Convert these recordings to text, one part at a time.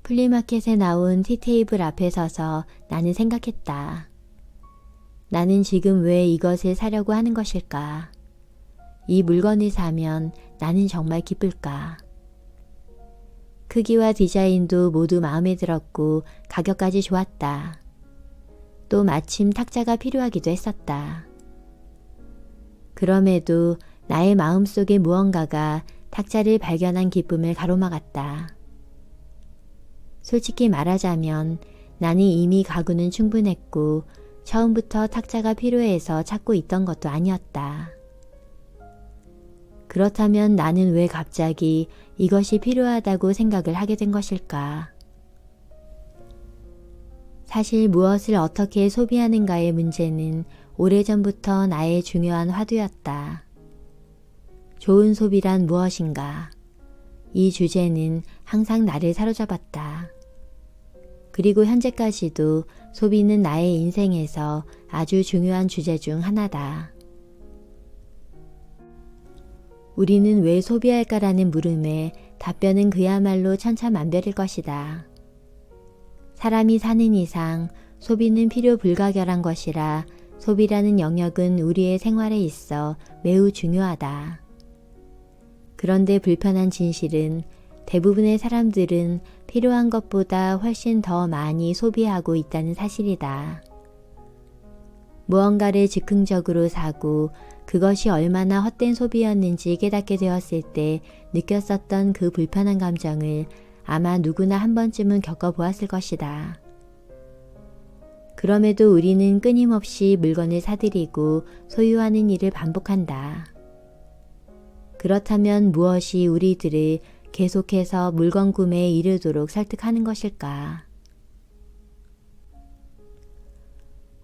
플리마켓에 나온 티테이블 앞에 서서 나는 생각했다. 나는 지금 왜 이것을 사려고 하는 것일까? 이 물건을 사면 나는 정말 기쁠까? 크기와 디자인도 모두 마음에 들었고 가격까지 좋았다. 또 마침 탁자가 필요하기도 했었다. 그럼에도 나의 마음속에 무언가가 탁자를 발견한 기쁨을 가로막았다. 솔직히 말하자면 나는 이미 가구는 충분했고 처음부터 탁자가 필요해서 찾고 있던 것도 아니었다. 그렇다면 나는 왜 갑자기 이것이 필요하다고 생각을 하게 된 것일까? 사실 무엇을 어떻게 소비하는가의 문제는 오래전부터 나의 중요한 화두였다. 좋은 소비란 무엇인가? 이 주제는 항상 나를 사로잡았다. 그리고 현재까지도 소비는 나의 인생에서 아주 중요한 주제 중 하나다. 우리는 왜 소비할까라는 물음에 답변은 그야말로 천차만별일 것이다. 사람이 사는 이상 소비는 필요 불가결한 것이라 소비라는 영역은 우리의 생활에 있어 매우 중요하다. 그런데 불편한 진실은 대부분의 사람들은 필요한 것보다 훨씬 더 많이 소비하고 있다는 사실이다. 무언가를 즉흥적으로 사고 그것이 얼마나 헛된 소비였는지 깨닫게 되었을 때 느꼈었던 그 불편한 감정을 아마 누구나 한 번쯤은 겪어보았을 것이다. 그럼에도 우리는 끊임없이 물건을 사들이고 소유하는 일을 반복한다. 그렇다면 무엇이 우리들을 계속해서 물건 구매에 이르도록 설득하는 것일까?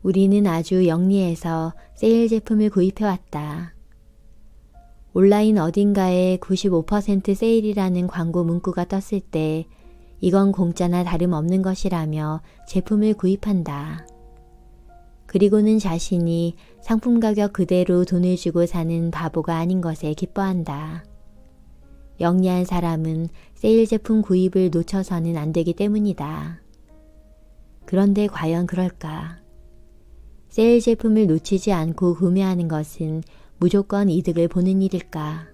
우리는 아주 영리해서 세일 제품을 구입해왔다. 온라인 어딘가에 95% 세일이라는 광고 문구가 떴을 때 이건 공짜나 다름없는 것이라며 제품을 구입한다. 그리고는 자신이 상품 가격 그대로 돈을 주고 사는 바보가 아닌 것에 기뻐한다. 영리한 사람은 세일 제품 구입을 놓쳐서는 안 되기 때문이다. 그런데 과연 그럴까? 세일 제품을 놓치지 않고 구매하는 것은 무조건 이득을 보는 일일까?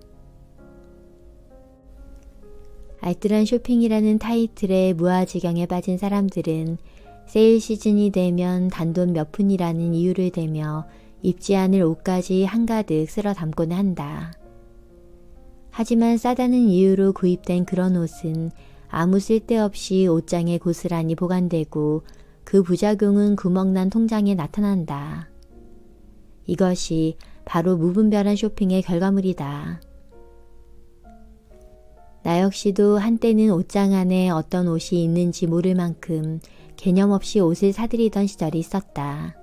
알뜰한 쇼핑이라는 타이틀에 무아지경에 빠진 사람들은 세일 시즌이 되면 단돈 몇 푼이라는 이유를 대며 입지 않을 옷까지 한가득 쓸어 담곤 한다. 하지만 싸다는 이유로 구입된 그런 옷은 아무 쓸데없이 옷장에 고스란히 보관되고 그 부작용은 구멍난 통장에 나타난다. 이것이 바로 무분별한 쇼핑의 결과물이다. 나 역시도 한때는 옷장 안에 어떤 옷이 있는지 모를 만큼 개념 없이 옷을 사들이던 시절이 있었다.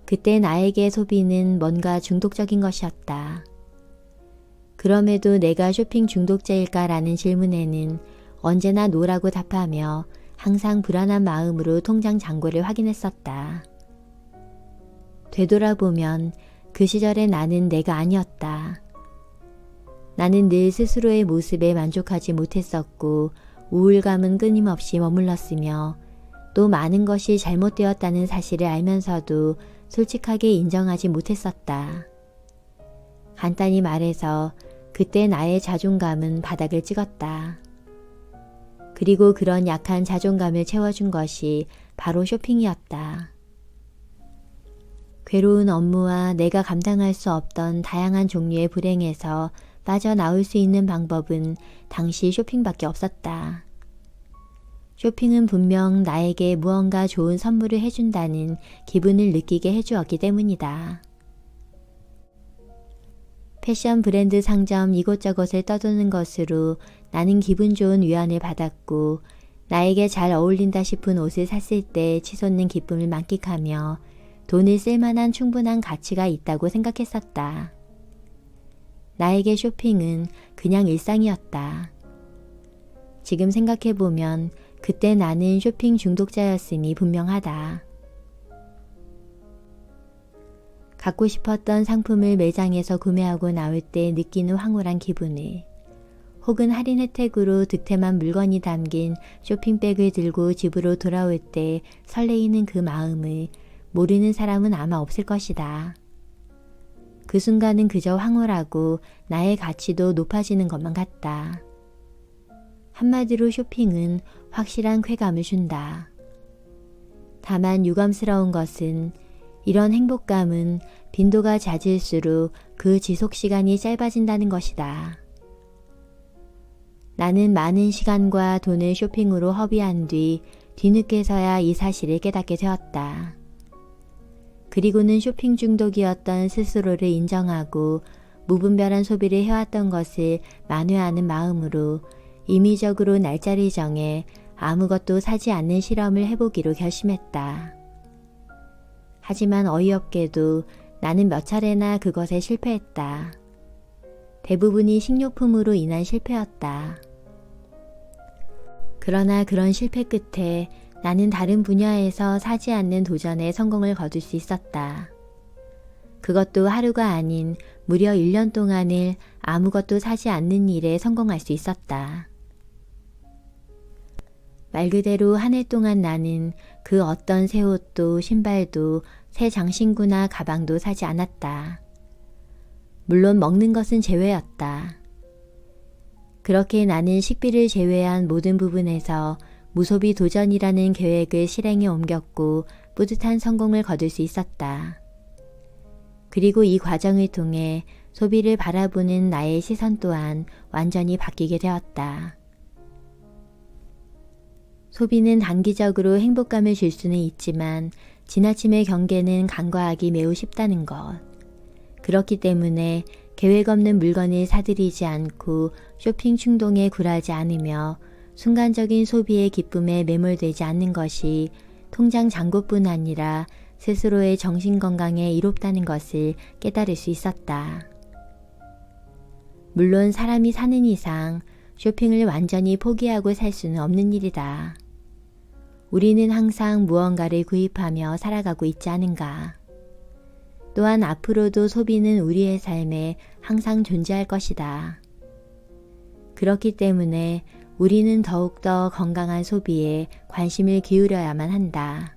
그때 나에게 소비는 뭔가 중독적인 것이었다. 그럼에도 내가 쇼핑 중독자일까라는 질문에는 언제나 노라고 답하며 항상 불안한 마음으로 통장 잔고를 확인했었다. 되돌아보면 그 시절의 나는 내가 아니었다. 나는 늘 스스로의 모습에 만족하지 못했었고 우울감은 끊임없이 머물렀으며 또 많은 것이 잘못되었다는 사실을 알면서도 솔직하게 인정하지 못했었다. 간단히 말해서 그때 나의 자존감은 바닥을 찍었다. 그리고 그런 약한 자존감을 채워준 것이 바로 쇼핑이었다. 괴로운 업무와 내가 감당할 수 없던 다양한 종류의 불행에서 빠져나올 수 있는 방법은 당시 쇼핑밖에 없었다. 쇼핑은 분명 나에게 무언가 좋은 선물을 해준다는 기분을 느끼게 해주었기 때문이다. 패션 브랜드 상점 이곳저곳을 떠도는 것으로 나는 기분 좋은 위안을 받았고 나에게 잘 어울린다 싶은 옷을 샀을 때 치솟는 기쁨을 만끽하며 돈을 쓸 만한 충분한 가치가 있다고 생각했었다. 나에게 쇼핑은 그냥 일상이었다. 지금 생각해보면 그때 나는 쇼핑 중독자였음이 분명하다. 갖고 싶었던 상품을 매장에서 구매하고 나올 때 느끼는 황홀한 기분을, 혹은 할인 혜택으로 득템한 물건이 담긴 쇼핑백을 들고 집으로 돌아올 때 설레이는 그 마음을 모르는 사람은 아마 없을 것이다. 그 순간은 그저 황홀하고 나의 가치도 높아지는 것만 같다. 한마디로 쇼핑은 확실한 쾌감을 준다. 다만 유감스러운 것은 이런 행복감은 빈도가 잦을수록 그 지속시간이 짧아진다는 것이다. 나는 많은 시간과 돈을 쇼핑으로 허비한 뒤 뒤늦게서야 이 사실을 깨닫게 되었다. 그리고는 쇼핑 중독이었던 스스로를 인정하고 무분별한 소비를 해왔던 것을 만회하는 마음으로 임의적으로 날짜를 정해 아무것도 사지 않는 실험을 해보기로 결심했다. 하지만 어이없게도 나는 몇 차례나 그것에 실패했다. 대부분이 식료품으로 인한 실패였다. 그러나 그런 실패 끝에 나는 다른 분야에서 사지 않는 도전에 성공을 거둘 수 있었다. 그것도 하루가 아닌 무려 1년 동안을 아무것도 사지 않는 일에 성공할 수 있었다. 말 그대로 한 해 동안 나는 그 어떤 새 옷도 신발도 새 장신구나 가방도 사지 않았다. 물론 먹는 것은 제외였다. 그렇게 나는 식비를 제외한 모든 부분에서 무소비 도전이라는 계획을 실행에 옮겼고 뿌듯한 성공을 거둘 수 있었다. 그리고 이 과정을 통해 소비를 바라보는 나의 시선 또한 완전히 바뀌게 되었다. 소비는 단기적으로 행복감을 줄 수는 있지만 지나침의 경계는 간과하기 매우 쉽다는 것. 그렇기 때문에 계획 없는 물건을 사들이지 않고 쇼핑 충동에 굴하지 않으며 순간적인 소비의 기쁨에 매몰되지 않는 것이 통장 잔고뿐 아니라 스스로의 정신건강에 이롭다는 것을 깨달을 수 있었다. 물론 사람이 사는 이상 쇼핑을 완전히 포기하고 살 수는 없는 일이다. 우리는 항상 무언가를 구입하며 살아가고 있지 않은가. 또한 앞으로도 소비는 우리의 삶에 항상 존재할 것이다. 그렇기 때문에 우리는 더욱더 건강한 소비에 관심을 기울여야만 한다.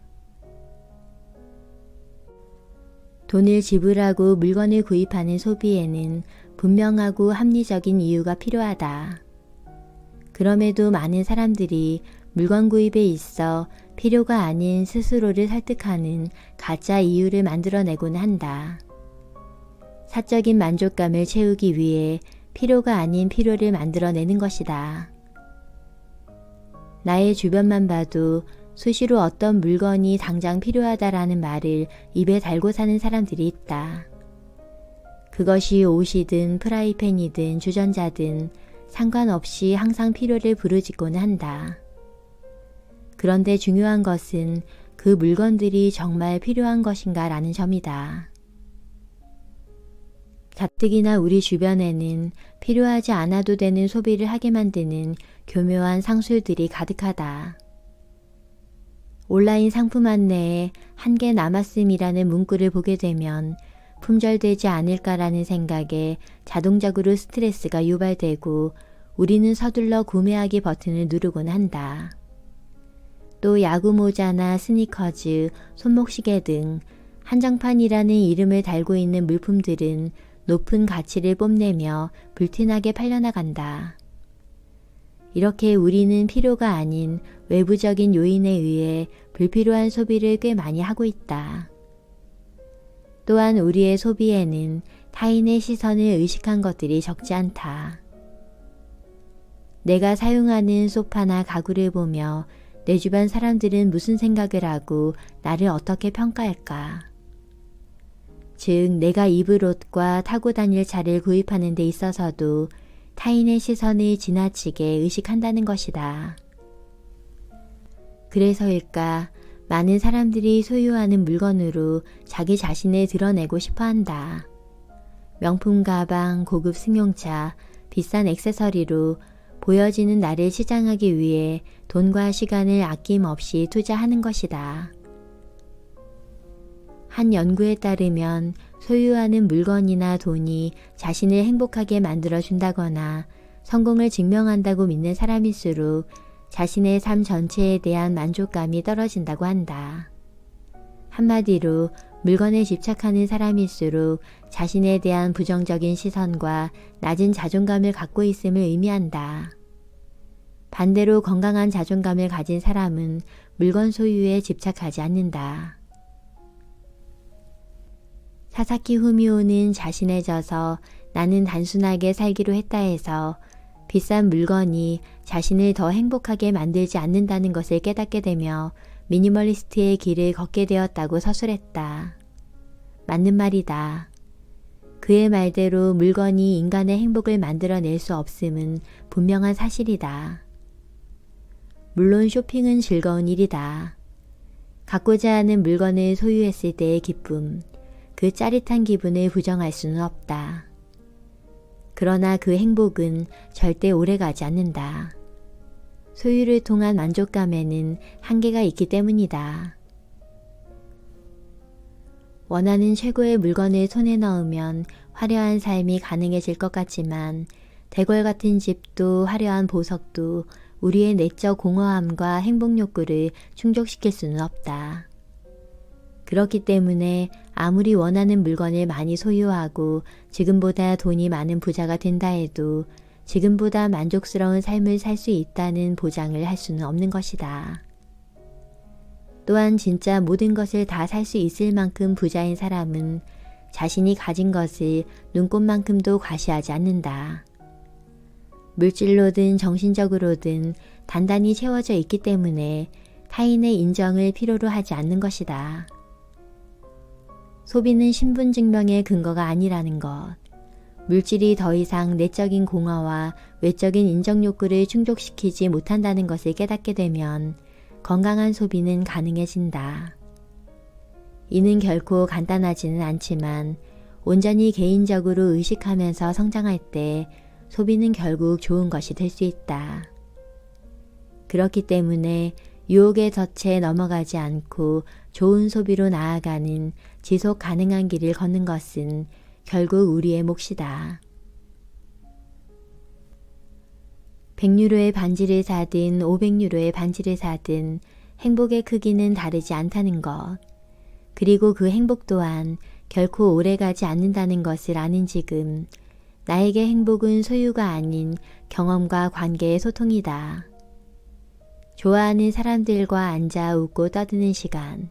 돈을 지불하고 물건을 구입하는 소비에는 분명하고 합리적인 이유가 필요하다. 그럼에도 많은 사람들이 물건 구입에 있어 필요가 아닌 스스로를 설득하는 가짜 이유를 만들어내곤 한다. 사적인 만족감을 채우기 위해 필요가 아닌 필요를 만들어내는 것이다. 나의 주변만 봐도 수시로 어떤 물건이 당장 필요하다라는 말을 입에 달고 사는 사람들이 있다. 그것이 옷이든 프라이팬이든 주전자든 상관없이 항상 필요를 부르짖곤 한다. 그런데 중요한 것은 그 물건들이 정말 필요한 것인가 라는 점이다. 가뜩이나 우리 주변에는 필요하지 않아도 되는 소비를 하게 만드는 교묘한 상술들이 가득하다. 온라인 상품 안내에 한 개 남았음이라는 문구를 보게 되면 품절되지 않을까라는 생각에 자동적으로 스트레스가 유발되고 우리는 서둘러 구매하기 버튼을 누르곤 한다. 또 야구 모자나 스니커즈, 손목시계 등 한정판이라는 이름을 달고 있는 물품들은 높은 가치를 뽐내며 불티나게 팔려나간다. 이렇게 우리는 필요가 아닌 외부적인 요인에 의해 불필요한 소비를 꽤 많이 하고 있다. 또한 우리의 소비에는 타인의 시선을 의식한 것들이 적지 않다. 내가 사용하는 소파나 가구를 보며 내 주변 사람들은 무슨 생각을 하고 나를 어떻게 평가할까? 즉, 내가 입을 옷과 타고 다닐 차를 구입하는 데 있어서도 타인의 시선을 지나치게 의식한다는 것이다. 그래서일까 많은 사람들이 소유하는 물건으로 자기 자신을 드러내고 싶어 한다. 명품 가방, 고급 승용차, 비싼 액세서리로 보여지는 나를 시장하기 위해 돈과 시간을 아낌없이 투자하는 것이다. 한 연구에 따르면 소유하는 물건이나 돈이 자신을 행복하게 만들어준다거나 성공을 증명한다고 믿는 사람일수록 자신의 삶 전체에 대한 만족감이 떨어진다고 한다. 한마디로 물건에 집착하는 사람일수록 자신에 대한 부정적인 시선과 낮은 자존감을 갖고 있음을 의미한다. 반대로 건강한 자존감을 가진 사람은 물건 소유에 집착하지 않는다. 사사키 후미오는 자신해져서 나는 단순하게 살기로 했다 해서 비싼 물건이 자신을 더 행복하게 만들지 않는다는 것을 깨닫게 되며 미니멀리스트의 길을 걷게 되었다고 서술했다. 맞는 말이다. 그의 말대로 물건이 인간의 행복을 만들어낼 수 없음은 분명한 사실이다. 물론 쇼핑은 즐거운 일이다. 갖고자 하는 물건을 소유했을 때의 기쁨, 그 짜릿한 기분을 부정할 수는 없다. 그러나 그 행복은 절대 오래가지 않는다. 소유를 통한 만족감에는 한계가 있기 때문이다. 원하는 최고의 물건을 손에 넣으면 화려한 삶이 가능해질 것 같지만 대궐 같은 집도 화려한 보석도 우리의 내적 공허함과 행복 욕구를 충족시킬 수는 없다. 그렇기 때문에 아무리 원하는 물건을 많이 소유하고 지금보다 돈이 많은 부자가 된다 해도 지금보다 만족스러운 삶을 살 수 있다는 보장을 할 수는 없는 것이다. 또한 진짜 모든 것을 다 살 수 있을 만큼 부자인 사람은 자신이 가진 것을 눈꽃만큼도 과시하지 않는다. 물질로든 정신적으로든 단단히 채워져 있기 때문에 타인의 인정을 필요로 하지 않는 것이다. 소비는 신분증명의 근거가 아니라는 것. 물질이 더 이상 내적인 공허와 외적인 인정 욕구를 충족시키지 못한다는 것을 깨닫게 되면 건강한 소비는 가능해진다. 이는 결코 간단하지는 않지만 온전히 개인적으로 의식하면서 성장할 때 소비는 결국 좋은 것이 될 수 있다. 그렇기 때문에 유혹의 덫에 넘어가지 않고 좋은 소비로 나아가는 지속 가능한 길을 걷는 것은 결국 우리의 몫이다. 100유로의 반지를 사든 500유로의 반지를 사든 행복의 크기는 다르지 않다는 것. 그리고 그 행복 또한 결코 오래가지 않는다는 것을 아는 지금 나에게 행복은 소유가 아닌 경험과 관계의 소통이다. 좋아하는 사람들과 앉아 웃고 떠드는 시간,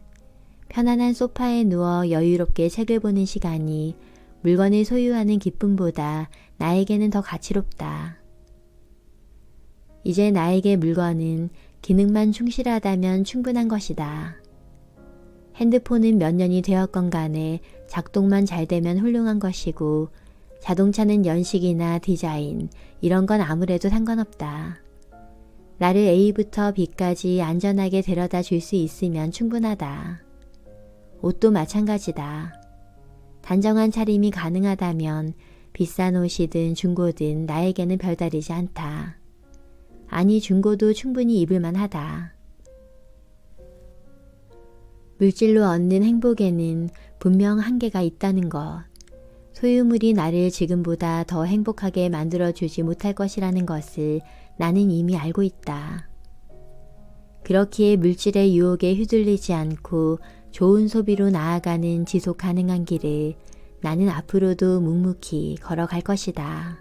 편안한 소파에 누워 여유롭게 책을 보는 시간이 물건을 소유하는 기쁨보다 나에게는 더 가치롭다. 이제 나에게 물건은 기능만 충실하다면 충분한 것이다. 핸드폰은 몇 년이 되었건 간에 작동만 잘 되면 훌륭한 것이고 자동차는 연식이나 디자인 이런 건 아무래도 상관없다. 나를 A부터 B까지 안전하게 데려다 줄 수 있으면 충분하다. 옷도 마찬가지다. 단정한 차림이 가능하다면 비싼 옷이든 중고든 나에게는 별다르지 않다. 아니 중고도 충분히 입을만 하다. 물질로 얻는 행복에는 분명 한계가 있다는 것. 소유물이 나를 지금보다 더 행복하게 만들어주지 못할 것이라는 것을 나는 이미 알고 있다. 그렇기에 물질의 유혹에 휘둘리지 않고 좋은 소비로 나아가는 지속 가능한 길을 나는 앞으로도 묵묵히 걸어갈 것이다.